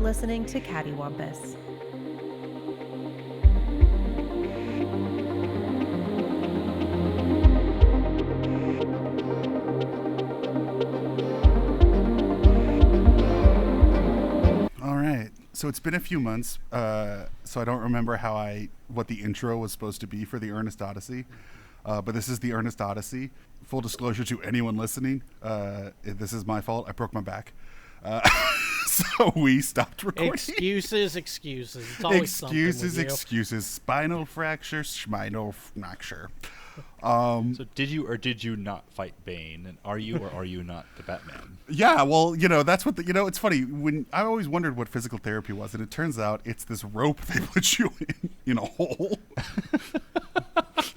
You're listening to Cattywampus. All right. So it's been a few months, so I don't remember what the intro was supposed to be for the Ernest Odyssey. But this is the Ernest Odyssey. Full disclosure to anyone listening, this is my fault. I broke my back. So we stopped recording. Excuses. It's always Excuses. Spinal fracture, schminal fracture. So did you or did you not fight Bane? And are you or are you not the Batman? Yeah, well, that's what it's funny. When I always wondered what physical therapy was, and it turns out it's this rope they put you in a hole.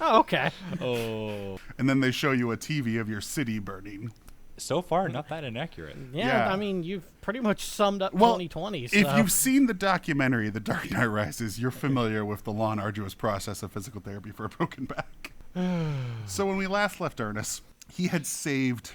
Oh, okay. Oh. And then they show you a TV of your city burning. So far, not that inaccurate. Yeah, I mean, you've pretty much summed up 2020. So. If you've seen the documentary, The Dark Knight Rises, you're familiar with the long, arduous process of physical therapy for a broken back. So when we last left Ernest, he had saved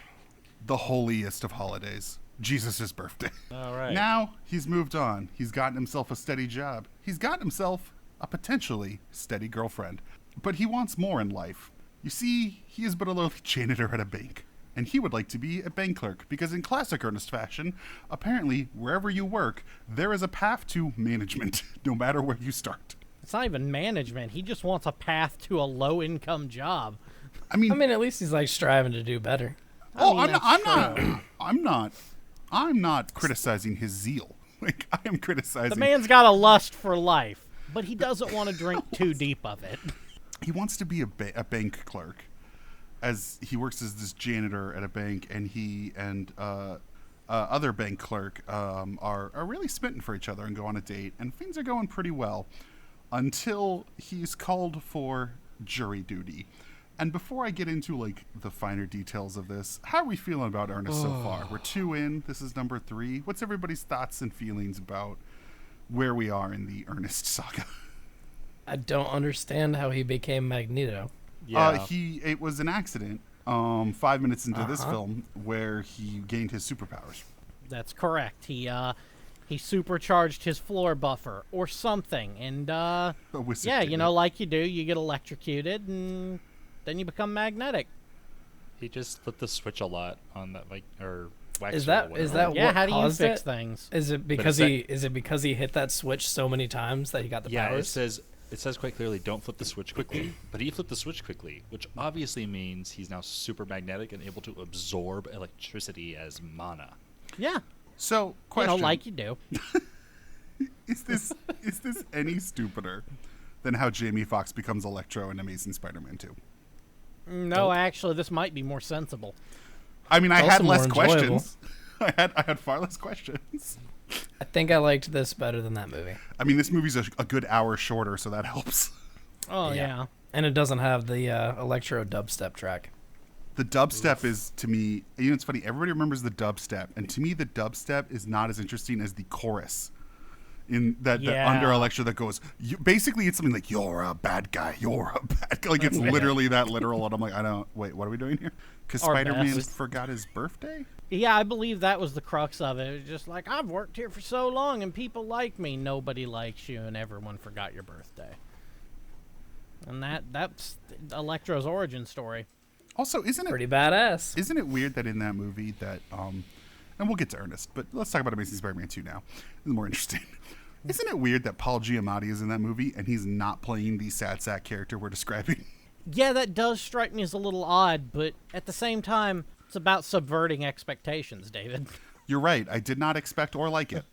the holiest of holidays, Jesus' birthday. All right. Now he's moved on. He's gotten himself a steady job. He's gotten himself a potentially steady girlfriend. But he wants more in life. You see, he is but a lowly janitor at a bank. And he would like to be a bank clerk, because in classic Ernest fashion, apparently, wherever you work, there is a path to management, no matter where you start. It's not even management. He just wants a path to a low-income job. I mean, at least he's like striving to do better. I'm not criticizing his zeal. Like, I am criticizing. The man's got a lust for life, but he doesn't want to drink too deep of it. He wants to be a bank clerk, as he works as this janitor at a bank, and he and other bank clerk are really smitten for each other and go on a date, and things are going pretty well until he's called for jury duty. And before I get into like the finer details of this, how are we feeling about Ernest so far? We're 2 in. This is number 3. What's everybody's thoughts and feelings about where we are in the Ernest saga? I don't understand how he became Magneto. Yeah. It was an accident 5 minutes into this film where he gained his superpowers. That's correct. He supercharged his floor buffer or something, and like you do, you get electrocuted, and then you become magnetic. He just flipped the switch a lot on that, or wax. Is that what how do you caused fix it? things? Is it because he hit that switch so many times that he got the powers? It says quite clearly, don't flip the switch quickly. But he flipped the switch quickly, which obviously means he's now super magnetic and able to absorb electricity as mana. Yeah. So, question. Like you do. Is this any stupider than how Jamie Foxx becomes Electro in Amazing Spider-Man 2? No, actually, this might be more sensible. I mean, I had less enjoyable. questions. I had far less questions. I think I liked this better than that movie. I mean, this movie's a good hour shorter, so that helps. Oh, yeah. And it doesn't have the electro dubstep track. The dubstep is, to me, it's funny, everybody remembers the dubstep, and to me, the dubstep is not as interesting as the chorus in that under Electro that goes, basically, it's something like, you're a bad guy, you're a bad guy. Like, it's literally that literal, and I'm like, wait, what are we doing here? Because Spider-Man forgot his birthday? Yeah, I believe that was the crux of it. It was just like, I've worked here for so long, and people like me. Nobody likes you, and everyone forgot your birthday. And that's Electro's origin story. Also, isn't it pretty badass? Isn't it weird that in that movie that, and we'll get to Ernest, but let's talk about Amazing Spider-Man 2 now. It's more interesting. Isn't it weird that Paul Giamatti is in that movie and he's not playing the sad sack character we're describing? Yeah, that does strike me as a little odd, but at the same time, it's about subverting expectations, David. You're right. I did not expect or like it.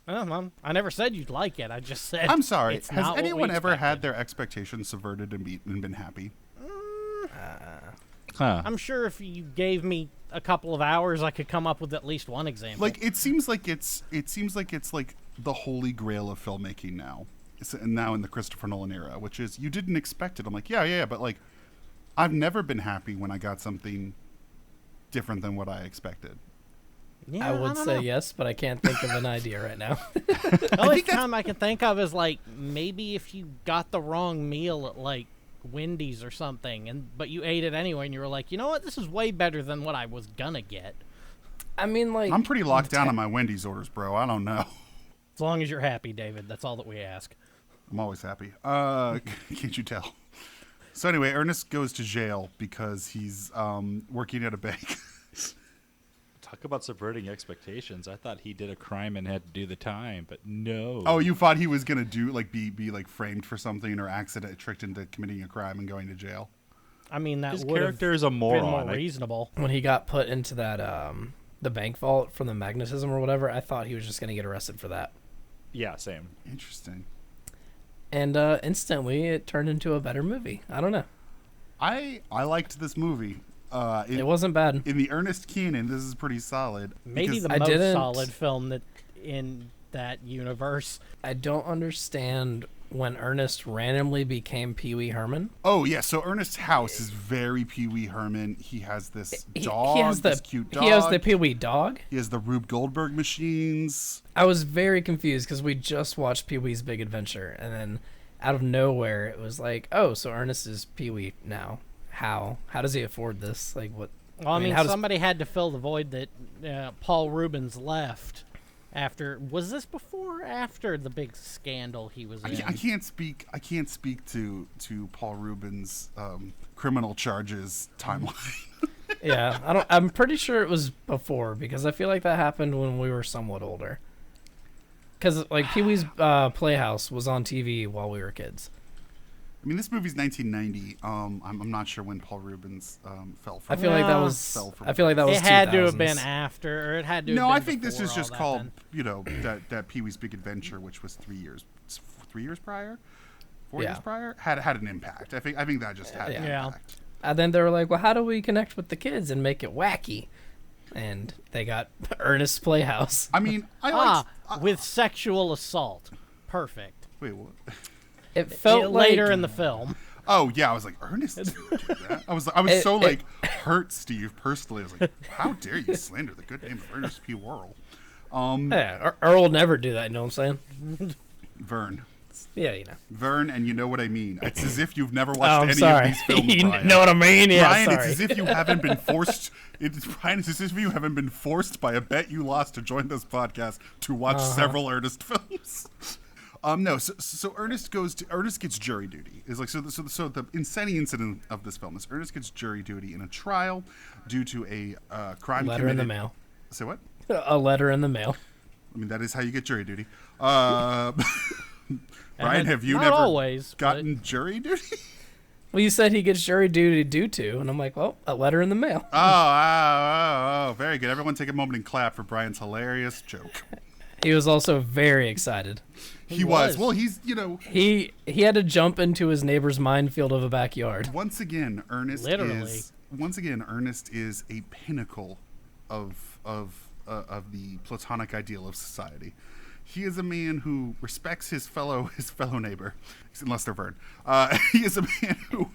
Well, I never said you'd like it. I just said I'm sorry. It's Has not anyone what we ever expected. had their expectations subverted and been happy? I'm sure if you gave me a couple of hours, I could come up with at least one example. Like it seems like it's like the holy grail of filmmaking now. Now in the Christopher Nolan era, which is you didn't expect it. I'm like, yeah, but like I've never been happy when I got something different than what I expected. Yeah, I would say yes, but I can't think of an idea right now. The only time I can think of is like maybe if you got the wrong meal at like Wendy's or something, but you ate it anyway, and you were like, you know what, this is way better than what I was gonna get. I mean, like, I'm pretty locked down on my Wendy's orders, bro. I don't know. As long as you're happy, David. That's all that we ask. I'm always happy. Can't you tell? So anyway, Ernest goes to jail because he's working at a bank. Talk about subverting expectations. I thought he did a crime and had to do the time, but no. Oh, you thought he was gonna do be like framed for something or tricked into committing a crime and going to jail? I mean, that His would have character is a been moron. more reasonable. when he got put into that the bank vault from the magnetism or whatever, I thought he was just gonna get arrested for that. Yeah, same. Interesting. And instantly, it turned into a better movie. I don't know. I liked this movie. It wasn't bad. In the Ernest canon, this is pretty solid. Maybe because the I most didn't- solid film that in that universe. I don't understand when Ernest randomly became Pee Wee Herman. Oh yeah, so Ernest's house is very Pee Wee Herman. He has this dog, He has the this cute dog. He has the Pee Wee dog. He has the Rube Goldberg machines. I was very confused because we just watched Pee Wee's Big Adventure, and then out of nowhere it was like, oh, so Ernest is Pee Wee now. How does he afford this? Like what? Well, I mean, how does- somebody had to fill the void that Paul Rubens left. After was this before or after the big scandal he was in? I can't speak to Paul Rubens' criminal charges timeline. Yeah, I'm pretty sure it was before because I feel like that happened when we were somewhat older. Because like Pee Wee's Playhouse was on TV while we were kids. I mean, this movie's 1990. I'm not sure when Paul Rubens fell from. I feel like that No. was. Fell from I feel like that was. It had to have 2000s. been after, or it had to. Have No, been I think this before is all just that called, then. that Pee Wee's Big Adventure, which was 3 years prior, 4 Yeah. years prior, had an impact. I think that just had an Yeah. impact. And then they were like, well, how do we connect with the kids and make it wacky? And they got Ernest's Playhouse. I mean, I like. With sexual assault. Perfect. Wait, what? It felt later like, in the film. Oh yeah, I was like, Ernest didn't do that. I was hurt, Steve, personally. I was like, how dare you slander the good name of Ernest P. Worrell? Yeah, Earl will never do that. You know what I'm saying? Vern, Yeah, you know. Vern, and you know what I mean. It's as if you've never Oh, watched I'm any sorry. of these films. You Brian. know what I mean? Yeah, Brian, sorry. it's as if you haven't been forced. Brian, it's as if you haven't been forced by a bet you lost to join this podcast to watch several Ernest films. No, so Ernest gets jury duty. Is like so the inciting incident of this film is Ernest gets jury duty in a trial due to a crime Letter committed. in the mail. Say what? A letter in the mail. I mean, that is how you get jury duty. Brian, have you Not never always, gotten jury duty? Well, you said he gets jury duty due to, and I'm like, well, a letter in the mail. Oh, very good. Everyone take a moment and clap for Brian's hilarious joke. He was also very excited. He was. Well, he's, He had to jump into his neighbor's minefield of a backyard. once again, Ernest Literally. is a pinnacle of the platonic ideal of society. He is a man who respects his fellow neighbor, unless they're Vern. He is a man who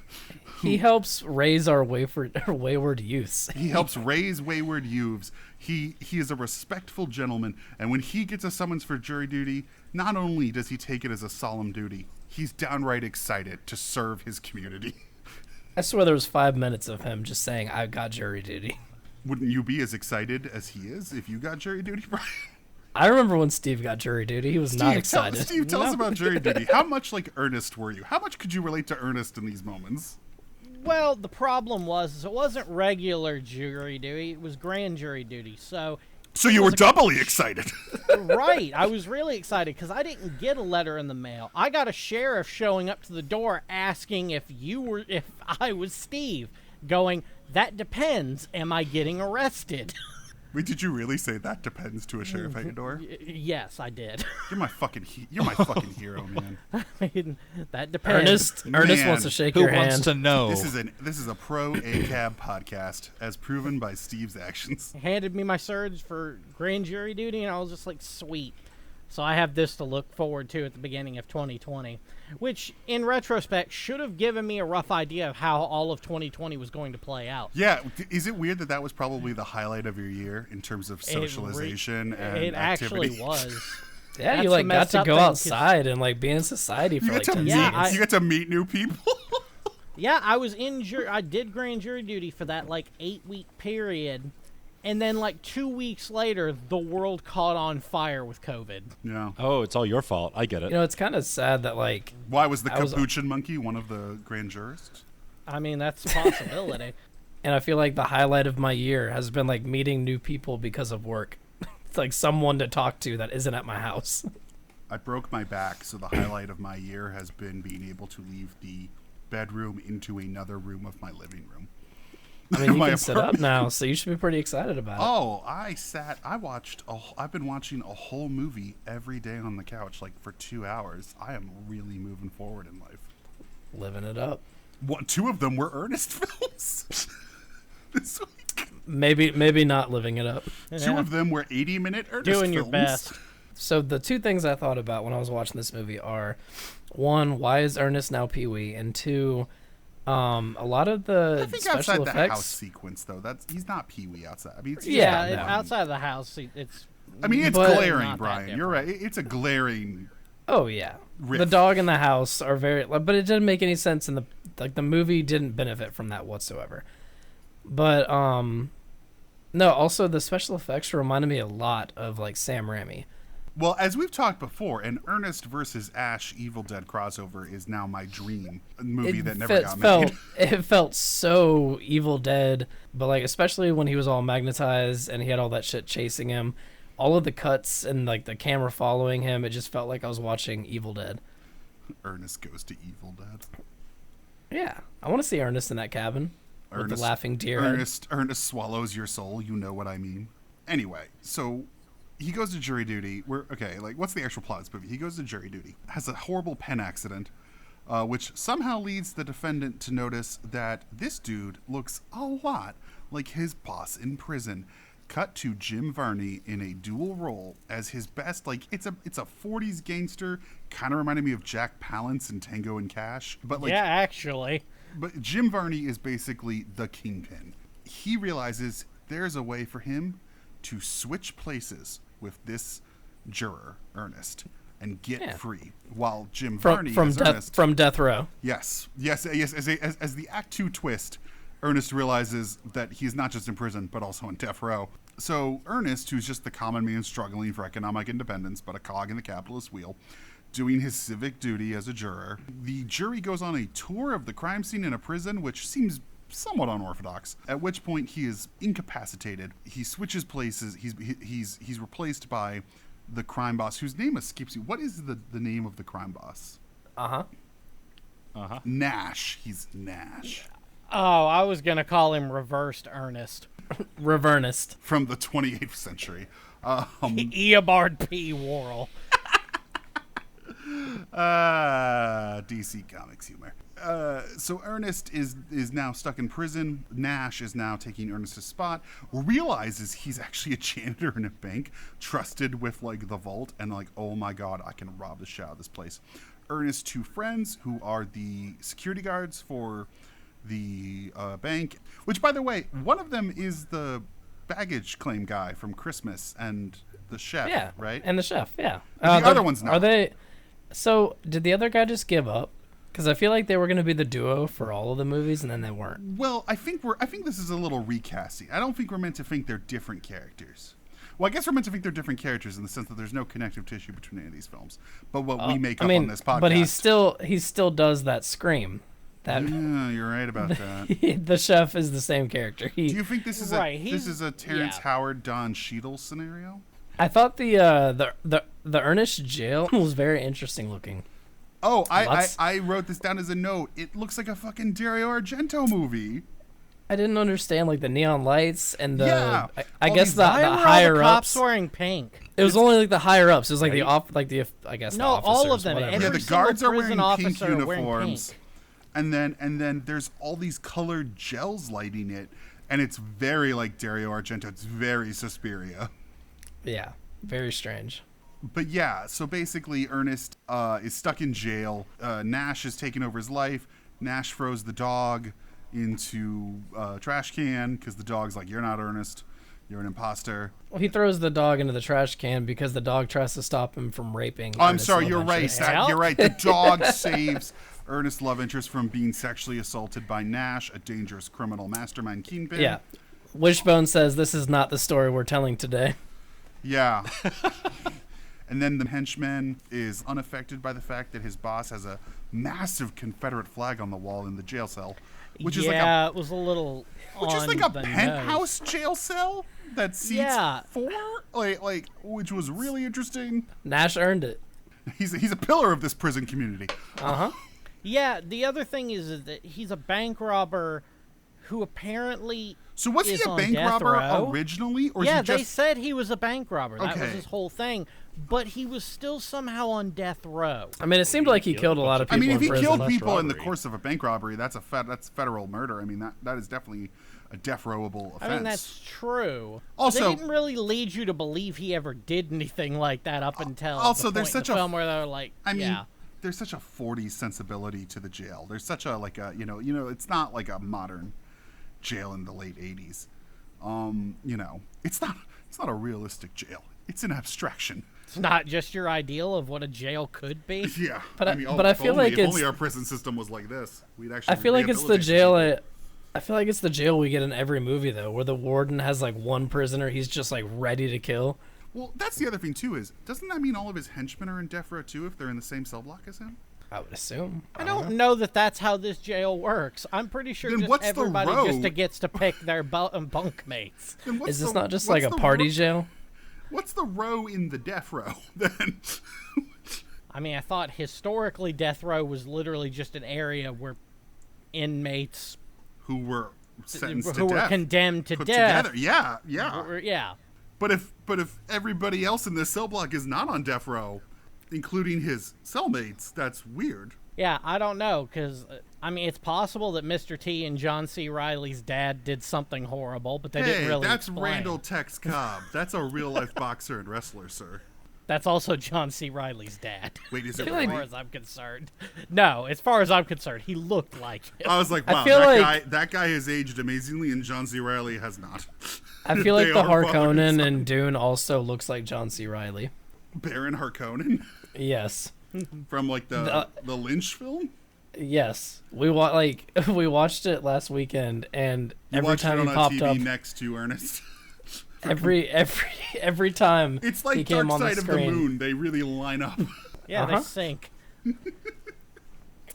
He helps raise our wayward youths. he helps raise wayward youths. He is a respectful gentleman, and when he gets a summons for jury duty, not only does he take it as a solemn duty, he's downright excited to serve his community. I swear there was 5 minutes of him just saying, I got jury duty. Wouldn't you be as excited as he is if you got jury duty, Brian? I remember when Steve got jury duty. He was not excited. Steve, tell us about jury duty. How much like Ernest were you? How much could you relate to Ernest in these moments? Well, the problem was it wasn't regular jury duty; it was grand jury duty. So you were doubly excited. right, I was really excited because I didn't get a letter in the mail. I got a sheriff showing up to the door asking if I was Steve, going, "That depends. Am I getting arrested?" Wait, did you really say that depends to a sheriff at your door? Yes, I did. You're my fucking hero, man. I mean, that depends. Ernest Man, wants to shake Who your wants hand. to know? This is a pro ACAB podcast, as proven by Steve's actions. Handed me my surge for grand jury duty, and I was just like, sweet. So I have this to look forward to at the beginning of 2020, which, in retrospect, should have given me a rough idea of how all of 2020 was going to play out. Yeah, is it weird that was probably the highlight of your year in terms of socialization and It activity? actually was. Yeah, That's you the like got messed to up go thing, 'cause- outside and like be in society for You like get to 10 meet. seconds. You get to meet new people. Yeah, I was in I did grand jury duty for that like 8-week period, And then, like 2 weeks later, the world caught on fire with COVID. Yeah. Oh, it's all your fault. I get it. You know, it's kind of sad that like Why was the I was- capuchin monkey one of the grand jurists? I mean, that's a possibility. and I feel like the highlight of my year has been like meeting new people because of work. It's like someone to talk to that isn't at my house. I broke my back, so the highlight of my year has been being able to leave the bedroom into another room of my living room. I mean, you My can sit up apartment. now, so you should be pretty excited about it. Oh, I've been watching a whole movie every day on the couch, like for 2 hours. I am really moving forward in life. Living it up. Two of them were Ernest films this week. Maybe not living it up. Two Yeah. of them were 80-minute Ernest Doing your films. best. So the two things I thought about when I was watching this movie are, one, why is Ernest now Pee-wee? And two, a lot of the I think special outside the effects. house sequence, though, he's not Pee-wee outside. I mean, it's Yeah, Yeah, no. outside of the house, it's. I mean, it's But- glaring, Not that Brian. You're right. It's a glaring. Oh yeah, Riff. the dog and the house are very, but it didn't make any sense in the movie didn't benefit from that whatsoever. But no, also the special effects reminded me a lot of like Sam Raimi. Well, as we've talked before, an Ernest versus Ash Evil Dead crossover is now my dream movie that never got made. It felt so Evil Dead, but like especially when he was all magnetized and he had all that shit chasing him, all of the cuts and like the camera following him, it just felt like I was watching Evil Dead. Ernest goes to Evil Dead. Yeah, I want to see Ernest in that cabin with the laughing deer head. Ernest swallows your soul. You know what I mean. Anyway, so he goes to jury duty. What's the actual plot of this movie? He goes to jury duty, has a horrible pen accident, which somehow leads the defendant to notice that this dude looks a lot like his boss in prison. Cut to Jim Varney in a dual role as his best, it's a 40s gangster, kind of reminded me of Jack Palance in Tango and Cash, but Yeah, actually. but Jim Varney is basically the kingpin. He realizes there's a way for him to switch places with this juror, Ernest, and get free. While Jim Varney from as death Ernest, from death row. yes. As the Act 2 twist, Ernest realizes that he's not just in prison, but also in death row. So Ernest, who's just the common man struggling for economic independence, but a cog in the capitalist wheel, doing his civic duty as a juror. The jury goes on a tour of the crime scene in a prison, which seems somewhat unorthodox, at which point he is incapacitated. He switches places. He's replaced by the crime boss, whose name escapes you. What is the name of the crime boss? Nash. He's Nash. Oh, I was going to call him Reversed Ernest. Revernest. From the 28th century. Eobard P. Worrell. DC Comics humor. So Ernest is now stuck in prison. Nash is now taking Ernest's spot. Realizes he's actually a janitor in a bank, trusted with the vault, and oh my god, I can rob the shit out of this place. Ernest's two friends, who are the security guards for the bank, which, by the way, one of them is the baggage claim guy from Christmas and the chef, Yeah, right? And the chef, yeah. The other one's not. Are they? So did the other guy just give up? Because I feel like they were going to be the duo for all of the movies, and then they weren't. Well, I think this is a little recasting. I don't think we're meant to think they're different characters. Well, I guess we're meant to think they're different characters in the sense that there's no connective tissue between any of these films. But what we make up on this podcast. But he still does that scream. That Yeah, you're right about that. the chef is the same character. Do you think this is Right, a Terrence yeah. Howard, Don Cheadle scenario? I thought the Ernest jail was very interesting looking. Oh, Lots- I wrote this down as a note. It looks like a fucking Dario Argento movie. I didn't understand the neon lights and the Yeah. I All guess these- the Why were all higher the cops ups. wearing pink? It was only the higher ups. It was Right? the I guess the No, all of officers, them. whatever. Every Yeah, the single guards are prison wearing pink officer are wearing uniforms. pink. And then there's all these colored gels lighting it, and it's very like Dario Argento. It's very Suspiria. Yeah, very strange. But yeah, so basically Ernest is stuck in jail. Nash has taken over his life. Nash throws the dog into a trash can because the dog's like, "You're not Ernest. You're an imposter." Well, he throws the dog into the trash can because the dog tries to stop him from raping. Oh, I'm Ernest's sorry, love you're right. interest. Yeah. You're right. The dog saves Ernest's love interest from being sexually assaulted by Nash, a dangerous criminal mastermind kingpin. Yeah. Wishbone says this is not the story we're telling today. Yeah. And then the henchman is unaffected by the fact that his boss has a massive Confederate flag on the wall in the jail cell, which is it was a little. which is like a penthouse jail cell that seats 4, which was really interesting. Nash earned it. He's a pillar of this prison community. Yeah, the other thing is that he's a bank robber who apparently. So was he is a on bank death robber row. originally, or Yeah, is he they just? said he was a bank robber. That was Okay. his whole thing. But he was still somehow on death row. I mean, it seemed like he killed a lot of I people mean, if in he prison. killed Less people in the robbery. course of a bank robbery, that's federal murder. I mean, that is definitely a death rowable offense. I mean, that's true. Also- they didn't really lead you to believe he ever did anything like that up until Also, the there's point in such the a- film where they're like, I mean, yeah. there's such a 40s sensibility to the jail. There's such a it's not like a modern jail in the late 80s. It's not a realistic jail. It's an abstraction. It's not just your ideal of what a jail could be. Yeah, But I if feel only, like if it's- only our prison system was like this, we'd actually. I feel like it's the rehabilitate jail. people. I feel like it's the jail we get in every movie though, where the warden has like one prisoner he's just like ready to kill. Well, that's the other thing too. Is doesn't that mean all of his henchmen are in death row too if they're in the same cell block as him? I would assume. I don't know that that's how this jail works. I'm pretty sure Then just what's the everybody row? just gets to pick their bunkmates. Then what's Is this the- not just what's like a the party row- jail? What's the row in the death row then? I mean, I thought historically death row was literally just an area where inmates Who were sentenced to who were death, condemned to put death. together? Yeah. Yeah. But if everybody else in this cell block is not on death row, including his cellmates, that's weird. Yeah, I don't know, because, I mean, it's possible that Mr. T and John C. Riley's dad did something horrible, but they Hey, didn't really that's explain. Randall Tex Cobb. That's a real life boxer and wrestler, sir. That's also John C. Riley's dad. Wait, is I it feel As like- far as I'm concerned. No, as far as I'm concerned, he looked like him. I was like, I wow, feel that like- guy has aged amazingly, and John C. Riley has not. I feel like They the are father and Harkonnen son. in Dune also looks like John C. Riley. Baron Harkonnen Yes. from like the Lynch film. Yes. We we watched it last weekend, and You every watched time it he on popped a TV up, next to Ernest. every time It's he like came Dark on the Side of the screen. Moon. They really line up. Yeah, Uh-huh. they sink.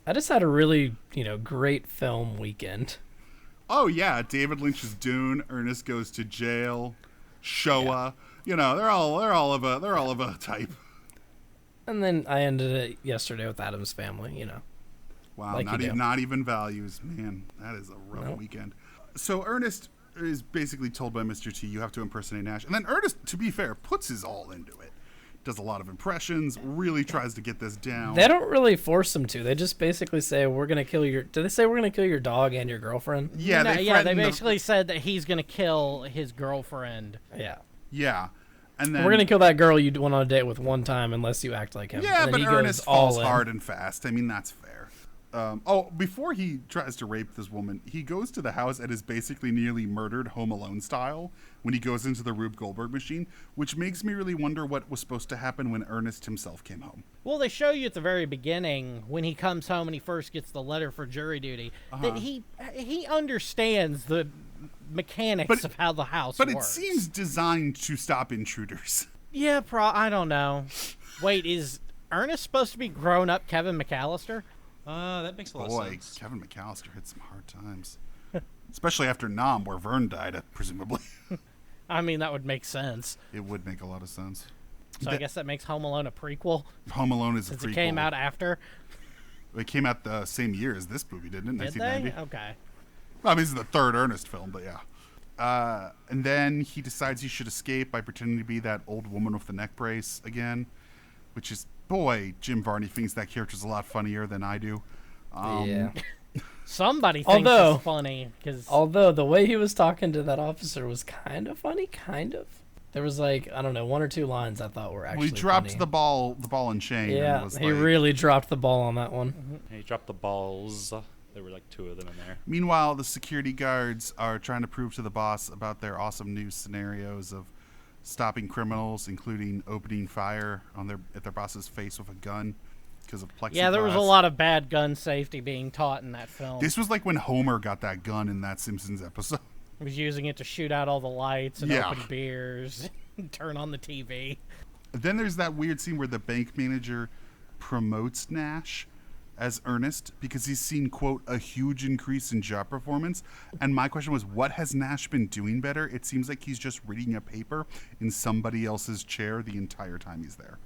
I just had a really great film weekend. Oh yeah, David Lynch's Dune. Ernest Goes to Jail. Showa. They're all of a type. And then I ended it yesterday with Adam's Family. Wow, Like you do. not even values. Man, that is a rough Nope. weekend. So Ernest is basically told by Mr. T, you have to impersonate Nash. And then Ernest, to be fair, puts his all into it. Does a lot of impressions, really tries to get this down. They don't really force him to. They just basically say, "We're gonna kill your." Did they say we're gonna kill your dog and your girlfriend? Yeah, No, they yeah, they threaten the- basically said that he's going to kill his girlfriend. Yeah. Yeah. And then We're gonna kill that girl you went on a date with one time unless you act like him. Yeah, and then but he goes Ernest all falls in. hard and fast. I mean, that's fair. Before he tries to rape this woman, he goes to the house and is basically nearly murdered Home Alone style when he goes into the Rube Goldberg machine, which makes me really wonder what was supposed to happen when Ernest himself came home. Well, they show you at the very beginning when he comes home and he first gets the letter for jury duty that he understands the mechanics But- of how the house But works. it seems designed to stop intruders. Yeah, I don't know. Wait, is Ernest supposed to be grown-up Kevin McAllister? That makes a lot of Boy, sense. Kevin McAllister hit some hard times. Especially after Nam, where Vern died, presumably. I mean, that would make sense. It would make a lot of sense. So I guess that makes Home Alone a prequel Home Alone is a since prequel. it came out after. It came out the same year as this movie, didn't it? Did 1990. they? Okay. Well, I mean, this is the third Ernest film, but yeah. And then he decides he should escape by pretending to be that old woman with the neck brace again, which is, boy, Jim Varney thinks that character's a lot funnier than I do. Yeah. Somebody thinks Although- it's funny because Although the way he was talking to that officer was kind of funny, kind of. There was like, I don't know, one or two lines I thought were actually We dropped funny. the ball and chain. Yeah, and was he like, really dropped the ball on that one. And he dropped the balls. There were like two of them in there. Meanwhile, the security guards are trying to prove to the boss about their awesome new scenarios of stopping criminals, including opening fire at their boss's face with a gun because of plexiglass. yeah, there was a lot of bad gun safety being taught in that film. This was like when Homer got that gun in that Simpsons episode. He was using it to shoot out all the lights and Yeah. open beers, and turn on the TV. Then there's that weird scene where the bank manager promotes Nash as Ernest because he's seen, quote, a huge increase in job performance. And my question was, what has Nash been doing better? It seems like he's just reading a paper in somebody else's chair the entire time he's there.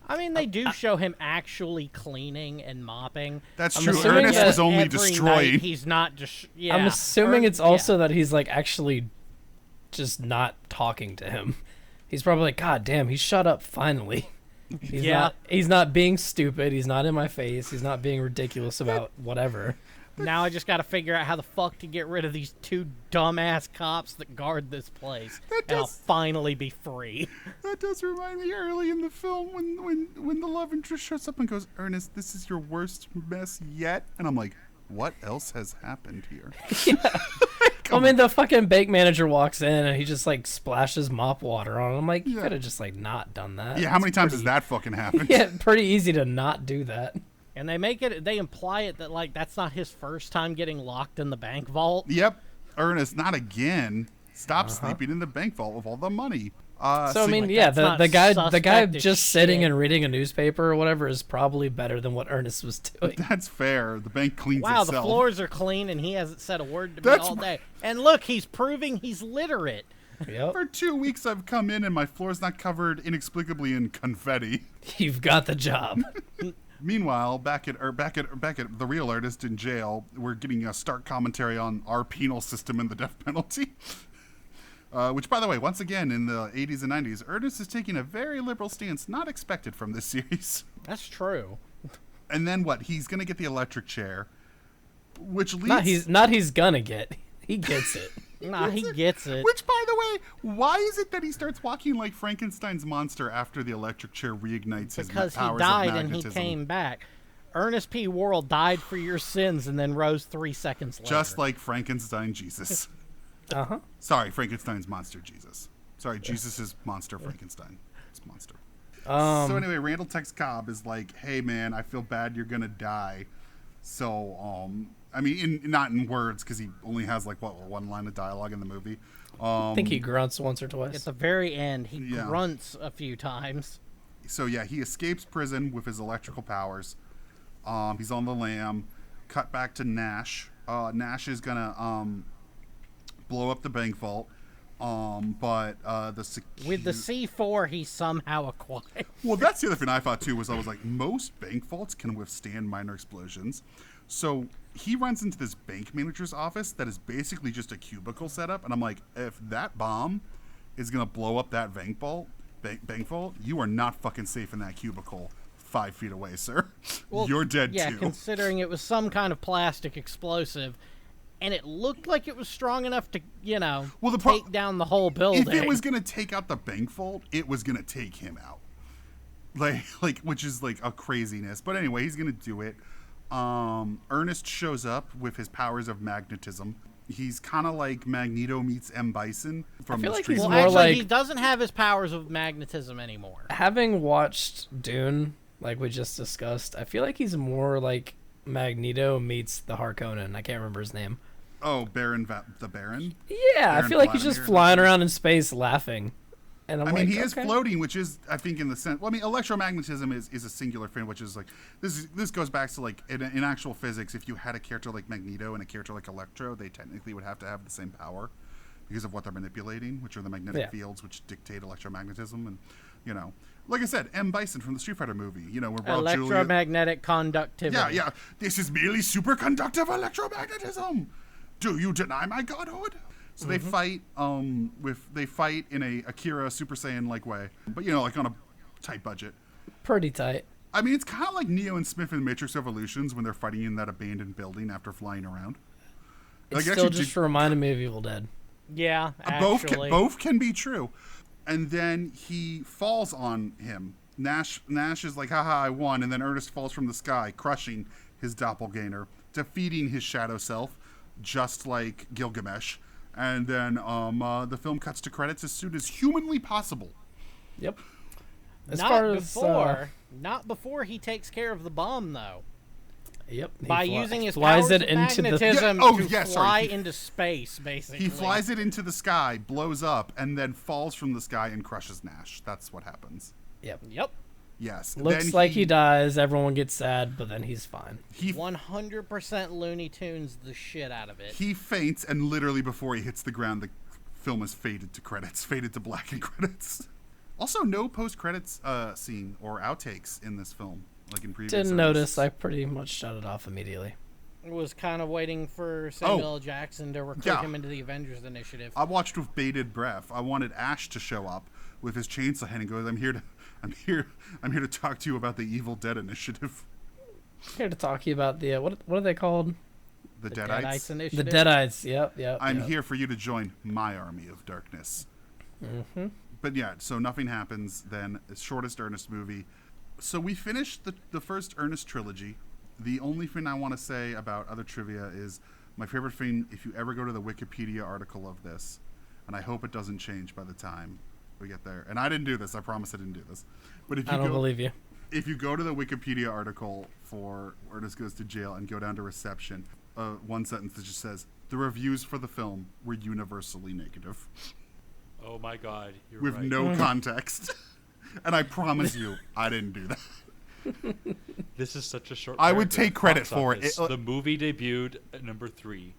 I mean, they do show him actually cleaning and mopping. That's I'm true. assuming Ernest that was only Every destroying. night he's not just. Yeah, I'm assuming it's yeah. also that he's like actually just not talking to him. He's probably like, God damn, he shut up finally. He's not being stupid. He's not in my face. He's not being ridiculous about whatever. Now I just got to figure out how the fuck to get rid of these 2 dumbass cops that guard this place, and I'll finally be free. That does remind me early in the film when the love interest shows up and goes, Ernest, this is your worst mess yet. And I'm like, what else has happened here? I mean, the fucking bank manager walks in and he just like splashes mop water on him. I'm like, you Yeah. could have just like not done that. Yeah, how many times has that fucking happened? Yeah, pretty easy to not do that. And they imply it that like that's not his first time getting locked in the bank vault. Yep. Ernest, not again. Stop sleeping in the bank vault with all the money. So I mean, like, yeah, that's the not guy suspect as just sitting shit. and reading a newspaper or whatever is probably better than what Ernest was doing. That's fair. The bank cleans Wow, itself. the floors are clean and he hasn't said a word to me That's all right. day. And look, he's proving he's literate. Yep. For 2 weeks I've come in and my floor's not covered inexplicably in confetti. You've got the job. Meanwhile, back at the real Ernest in jail, we're getting a stark commentary on our penal system and the death penalty. Which, by the way, once again, in the 80s and 90s, Ernest is taking a very liberal stance, not expected from this series. That's true. And then what? He's going to get the electric chair, which leads... He's gonna get. He gets it. Nah, he gets it. Which, by the way, why is it that he starts walking like Frankenstein's monster after the electric chair reignites his Because he powers died of and he magnetism? came back. Ernest P. Worrell died for your sins and then rose 3 seconds later. Just like Frankenstein Jesus. Uh-huh. Sorry, Frankenstein's monster Jesus. Sorry, Jesus is monster Frankenstein. It's monster. So anyway, Randall Tex Cobb is like, hey man, I feel bad you're gonna die. So, I mean, not in words, because he only has like, what, 1 line of dialogue in the movie. I think he grunts once or twice. at the very end, he Yeah. grunts a few times. So yeah, he escapes prison with his electrical powers. He's on the lam. Cut back to Nash. Nash is gonna blow up the bank vault. But With the C4, he somehow acquired. Well, that's the other thing I thought too. I was like, most bank vaults can withstand minor explosions. So he runs into this bank manager's office that is basically just a cubicle setup, and I'm like, if that bomb is gonna blow up that bank vault, you are not fucking safe in that cubicle 5 feet away, sir. Well, You're dead yeah, too. considering it was some kind of plastic explosive, and it looked like it was strong enough to, Well, take down the whole building. If it was gonna take out the bank vault, it was gonna take him out. Like, which is like a craziness. But anyway, he's gonna do it. Ernest shows up with his powers of magnetism. He's kind of like Magneto meets M. Bison from feel the like Street he's well, more actually, like- he doesn't have his powers of magnetism anymore. Having watched Dune, like we just discussed, I feel like he's more like Magneto meets the Harkonnen. I can't remember his name. Oh, the Baron. Yeah, I Baron feel like he's just Vladimir. flying around in space laughing. And I I'm mean, like, he is okay. floating, which is, I think, in the sense. Well, I mean, electromagnetism is a singular thing, which is like this goes back to like in actual physics. If you had a character like Magneto and a character like Electro, they technically would have to have the same power because of what they're manipulating, which are the magnetic Yeah. fields which dictate electromagnetism. And like I said, M. Bison from the Street Fighter movie. Where Raul Julia. Electromagnetic conductivity. Yeah. This is merely superconductive electromagnetism. Do you deny my godhood? So they fight they fight in a Akira Super Saiyan like way, but like on a tight budget. Pretty tight. I mean, it's kind of like Neo and Smith in Matrix Revolutions when they're fighting in that abandoned building after flying around. It still just reminded me of Evil Dead. Yeah, actually. both can be true. And then he falls on him. Nash is like, haha, I won. And then Ernest falls from the sky, crushing his doppelganger, defeating his shadow self, just like Gilgamesh. And then the film cuts to credits as soon as humanly possible. Yep. Not before he takes care of the bomb, though. Yep. By using his flies powers it of into the. magnetism Yeah, oh, to yeah, sorry. fly into space, basically. He flies it into the sky, blows up, and then falls from the sky and crushes Nash. That's what happens. Yep. Yep. Yes. Looks Then like he dies. Everyone gets sad, but then he's fine. He 100% Looney Tunes the shit out of it. he faints, and literally before he hits the ground, the film is faded to black and credits. Also, no post-credits scene or outtakes in this film, like in previous. Didn't Ernest. notice. I pretty much shut it off immediately. Was kind of waiting for Samuel L. Jackson to recruit Yeah. him into the Avengers Initiative. I watched with bated breath. I wanted Ash to show up with his chainsaw hand and goes, I'm here to talk to you about the Evil Dead Initiative." Here to talk to you about the what are they called? The The Deadites. Deadites The Initiative. Deadites. Yep. I'm here for you to join my army of darkness. Mm-hmm. But yeah, so nothing happens then. Shortest Ernest movie. So we finished the first Ernest trilogy. The only thing I want to say about other trivia is my favorite thing, if you ever go to the Wikipedia article of this, and I hope it doesn't change by the time we get there. And I didn't do this. I promise I didn't do this. But if you I don't believe you. If you go to the Wikipedia article for Ernest Goes to Jail and go down to reception, one sentence that just says, "The reviews for the film were universally negative." Oh my God, you're With right. no context. And I promise you, I didn't do that. This is such a short. I would paragraph. take credit Box for it. office. The movie debuted at number 3.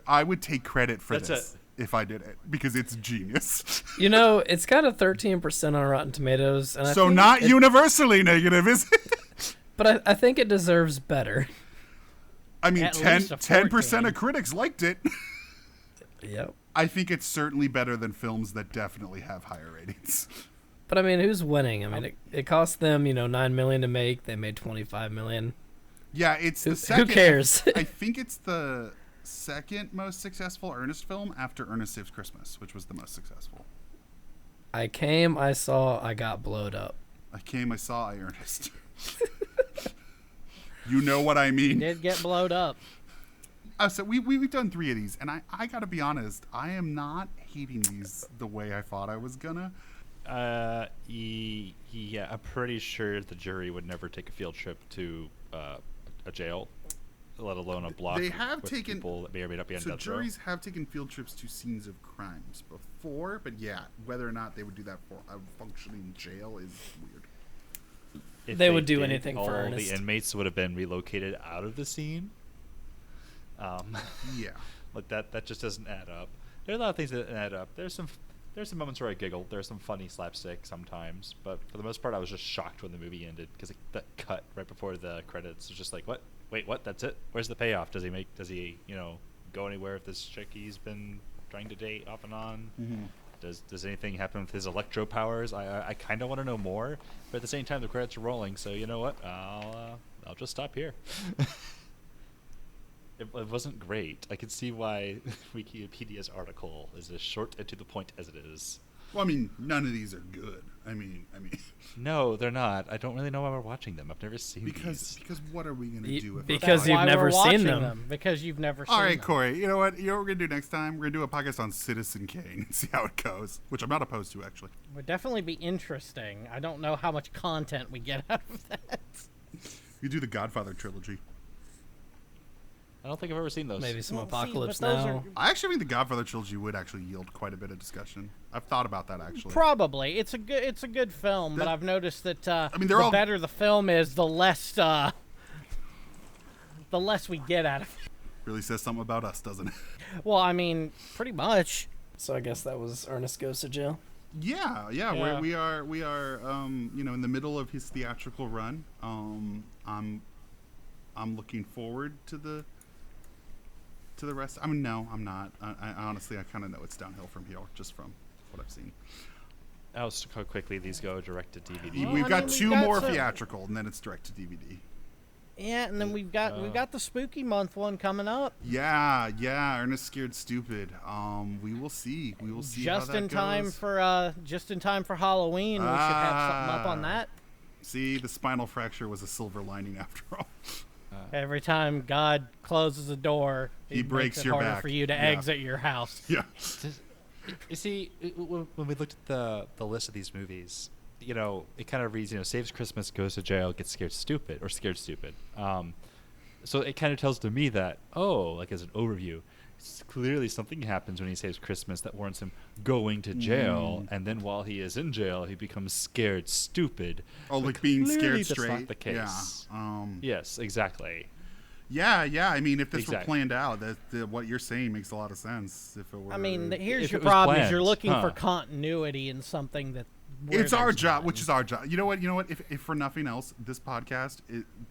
I would take credit for That's this if I did it because it's genius. You know, it's got a 13% on Rotten Tomatoes, and I So think not it- universally negative, is it? But I think it deserves better. I mean, At 10 least a 10% 14. of critics liked it. Yep. I think it's certainly better than films that definitely have higher ratings. But I mean, who's winning? I mean, it cost them, $9 million to make. They made $25 million. Yeah, it's Who, the second. who cares? I think it's the second most successful Ernest film after Ernest Saves Christmas, which was the most successful. I came, I saw, I got blowed up. I came, I saw, I Ernest. You know what I mean. Did get blowed up. So we've done 3 of these, and I gotta be honest, I am not hating these the way I thought I was gonna. Yeah, I'm pretty sure the jury would never take a field trip to a jail, let alone a block. They have with taken people that may or may not be on So death row. juries have taken field trips to scenes of crimes before, but yeah, whether or not they would do that for a functioning jail is weird. If They would do did, anything for all Ernest. the inmates would have been relocated out of the scene. Yeah. Like that just doesn't add up. There are a lot of things that add up. There's some moments where I giggled. There's some funny slapstick sometimes, but for the most part, I was just shocked when the movie ended because that cut right before the credits was just like, what? Wait, what? That's it? Where's the payoff? Does he go anywhere with this chick he's been trying to date off and on? Mm-hmm. Does anything happen with his electro powers? I kind of want to know more, but at the same time, the credits are rolling. So you know what? I'll just stop here. It wasn't great. I can see why Wikipedia's article is as short and to the point as it is. Well, I mean, none of these are good. I mean, No, they're not. I don't really know why we're watching them. I've never seen because these. what are we gonna do if because That's you've why never we're seen watching them. Because you've never seen All right, them. Corey. You know what? You know what we're gonna do next time? We're gonna do a podcast on Citizen Kane and see how it goes, which I'm not opposed to actually. Would definitely be interesting. I don't know how much content we get out of that. You do the Godfather trilogy. I don't think I've ever seen those. Maybe some Well, see, Apocalypse but those Now. are- I actually think the Godfather trilogy would actually yield quite a bit of discussion. I've thought about that actually. Probably. It's a good film, but That- I've noticed that mean, they're the all- better the film is, the less we get out of it. Really says something about us, doesn't it? Well, I mean, pretty much. So I guess that was Ernest Goes to Jail. Yeah. Yeah. We are in the middle of his theatrical run. I'm looking forward to the rest. I mean, no, I'm not. I honestly, I kind of know it's downhill from here, just from what I've seen. How quickly these go direct to DVD. Well, We've I got mean, we've 2 got more some- theatrical, and then it's direct to DVD. Yeah, and then we've got the spooky month one coming up. Yeah. Ernest Scared Stupid. We will see. We will see Just how that in time goes. for Halloween. We should have something up on that. See, the spinal fracture was a silver lining after all. Every time God closes a door, He makes breaks it your harder back. for you to Yeah. exit your house. Yeah. You see, when we looked at the list of these movies, it kind of reads, Saves Christmas, Goes to Jail, Gets Scared Stupid, or Scared Stupid. So it kind of tells to me that, like as an overview, clearly something happens when he saves Christmas that warrants him going to jail, and then while he is in jail, he becomes scared stupid. Oh, But like being clearly scared that's straight. not the case. Yeah. Yes, exactly. Yeah. I mean, if this were Exactly. planned out, what you're saying makes a lot of sense. If it were, I mean, here's If your it was problem: is planned, you're looking for huh. continuity in something that. where it's our there's job, none. which is our job. You know what? If for nothing else, this podcast,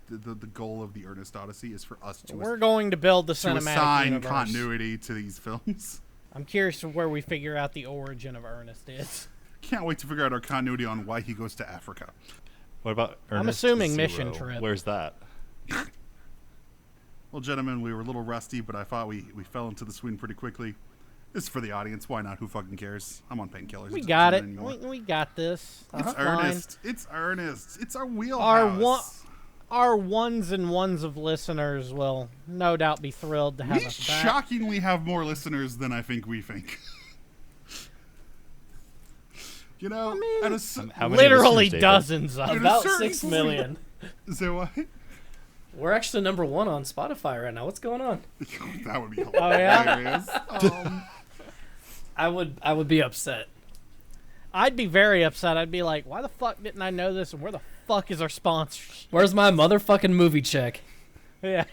the goal of the Ernest Odyssey is for us to We're going to build the to cinematic assign universe. continuity to these films. I'm curious to where we figure out the origin of Ernest is. Can't wait to figure out our continuity on why he goes to Africa. What about Ernest I'm assuming Zero? mission trip. Where's that? Well, gentlemen, we were a little rusty, but I thought we fell into the swing pretty quickly. This is for the audience. Why not? Who fucking cares? I'm on painkillers. We It got doesn't it. matter anymore. We got this. It's Fine. Ernest. It's Ernest. It's our wheelhouse. Our ones and ones of listeners will no doubt be thrilled to have We us back. shockingly have more listeners than I think we think. You know, at a How many Literally listeners, David? dozens of At a them. About certain 6 point- million. Say what? We're actually number 1 on Spotify right now. What's going on? That would be yeah? hilarious. I would be upset. I'd be very upset. I'd be like, why the fuck didn't I know this? And where the fuck is our sponsor? Where's my motherfucking movie check? Yeah.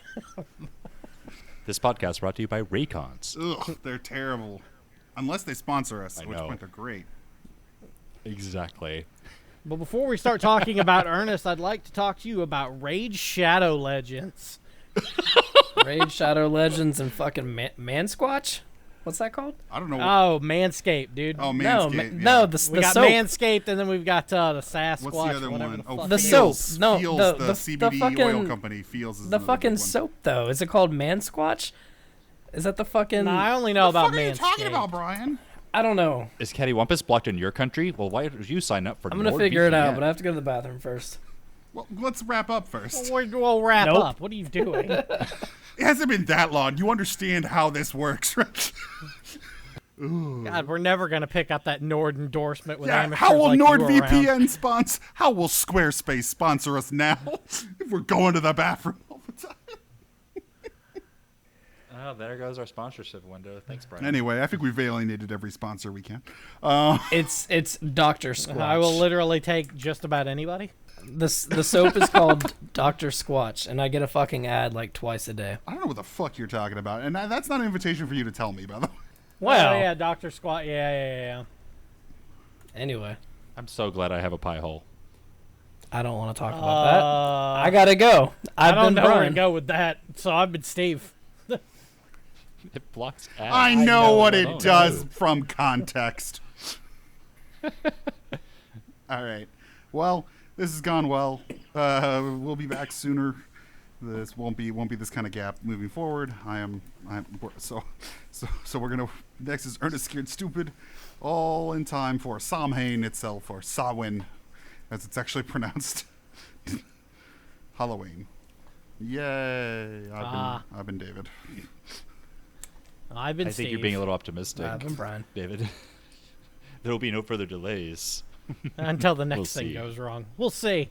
This podcast brought to you by Raycons. Ugh, they're terrible. Unless they sponsor us, I at which know. point they're great. Exactly. But before we start talking about Ernest, I'd like to talk to you about Raid Shadow Legends. Raid Shadow Legends and fucking Mansquatch? What's that called? I don't know. Oh, Manscaped, dude. Oh, No, Manscaped. yeah. no, the we got soap. Manscaped, and then we've got the Sasquatch. What's the other whatever one? The Oh, fuck The it is. soap. Feels. No, Feels, the CBD fucking- oil company. Feels is The another fucking big one. soap, though. Is it called Mansquatch? Is that the fucking... Nah, I only know about What the fuck are you talking Manscaped. about, Brian? I don't know. Is Cattywampus blocked in your country? Well, why did you sign up for I'm going to figure it NordVPN? out, but I have to go to the bathroom first. Well, let's wrap up first. We'll wrap Nope. up. What are you doing? It hasn't been that long. You understand how this works, right? God, we're never going to pick up that Nord endorsement with Yeah, amateurs how will like you around. NordVPN sponsor? How will Squarespace sponsor us now? If we're going to the bathroom all the time. Oh, there goes our sponsorship window. Thanks, Brian. Anyway, I think we've alienated every sponsor we can. It's Dr. Squatch. I will literally take just about anybody. The soap is called Dr. Squatch, and I get a fucking ad like twice a day. I don't know what the fuck you're talking about, and that's not an invitation for you to tell me, by the way. Well, Oh, yeah, Dr. Squat. Yeah. anyway, I'm so glad I have a pie hole. I don't want to talk about that. I I gotta go. I I've don't been know where to Brian. go with that, so I've been Steve. It blocks ads. I know know what what it it does is. from context. All right. Well, this has gone well. We'll be back sooner. This won't be this kind of gap moving forward. So we're gonna next is Ernest Scared Stupid, all in time for Samhain itself, or Samhain, as it's actually pronounced. Halloween. Yay! I've been David. I've been I think Steve. you're being a little optimistic, I've been Brian. David. There will be no further delays. Until the next We'll thing see. goes wrong. We'll see.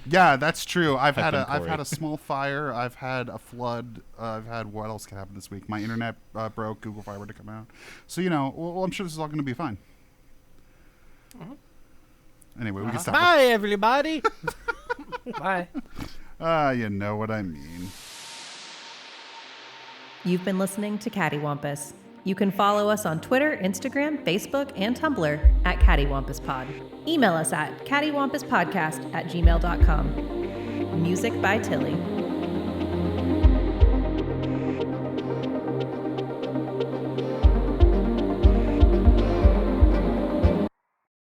Yeah, that's true. I've had Corey. a small fire. I've had a flood. I've had what else could happen this week? My internet broke. Google Fiber to come out. So well, I'm sure this is all going to be fine. Anyway, we can stop. Bye, everybody. Bye. You know what I mean. You've been listening to Cattywampus. You can follow us on Twitter, Instagram, Facebook, and Tumblr at CattyWampusPod. Email us at cattywampuspodcast@gmail.com. Music by Tilly.